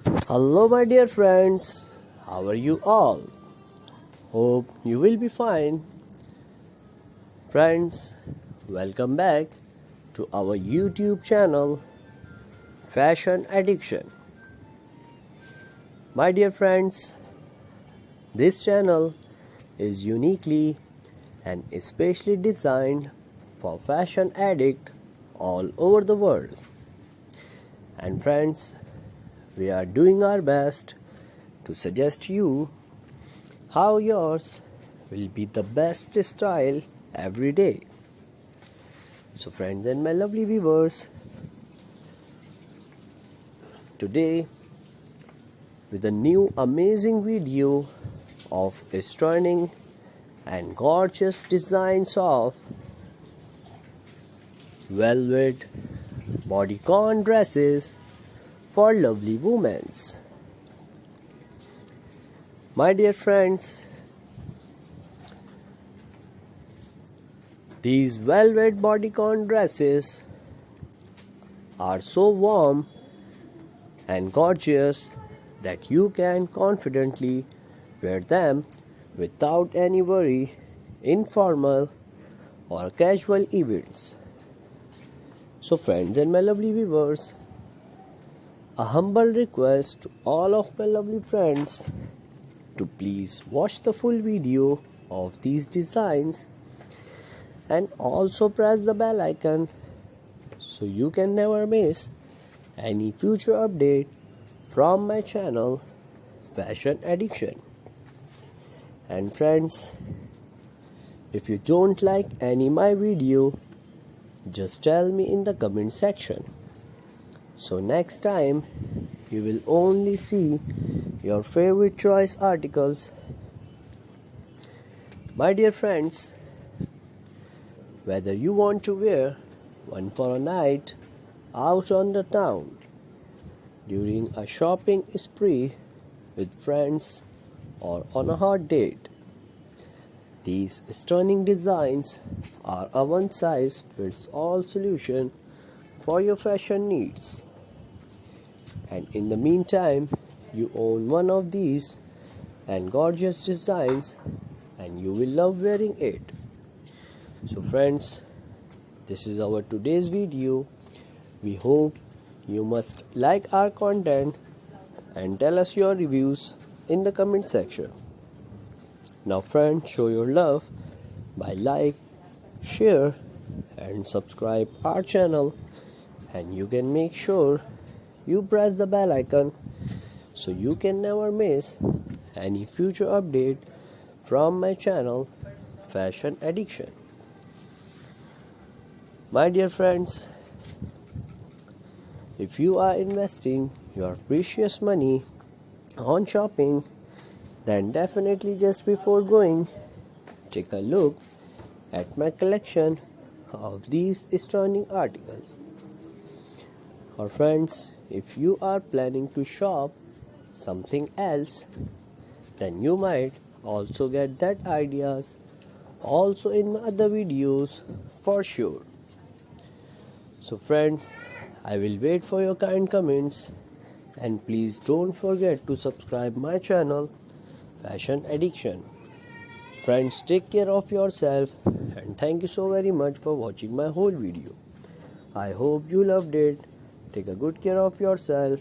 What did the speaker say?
Hello, my dear friends. How are you all? Hope you will be fine. Friends, welcome back to our YouTube channel, Fashion Addiction. My dear friends, this channel is uniquely and especially designed for fashion addict all over the world. And friends, we are doing our best to suggest you how yours will be the best style every day. So friends and my lovely viewers, today with a new amazing video of stunning and gorgeous designs of velvet bodycon dresses for lovely women. My dear friends, these velvet bodycon dresses are so warm and gorgeous that you can confidently wear them without any worry in formal or casual events. So friends and my lovely viewers, a humble request to all of my lovely friends to please watch the full video of these designs and also press the bell icon so you can never miss any future update from my channel Fashion Addiction. And friends, if you don't like any my video, just tell me in the comment section. So next time you will only see your favorite choice articles. My dear friends, whether you want to wear one for a night out on the town, during a shopping spree with friends, or on a hot date, these stunning designs are a one-size-fits-all solution for your fashion needs. And in the meantime, you own one of these and gorgeous designs and you will love wearing it. So friends, this is our today's video. We hope you must like our content and tell us your reviews in the comment section. Now friends, show your love by like, share and subscribe our channel, and you can make sure you press the bell icon so you can never miss any future update from my channel Fashion Addiction. My dear friends, if you are investing your precious money on shopping, then definitely just before going, take a look at my collection of these stunning articles. Or friends, if you are planning to shop something else, then you might also get that ideas also in my other videos for sure. So friends, I will wait for your kind comments, and please don't forget to subscribe my channel Fashion Addiction. Friends, take care of yourself and thank you so very much for watching my whole video. I hope you loved it. Take a good care of yourself.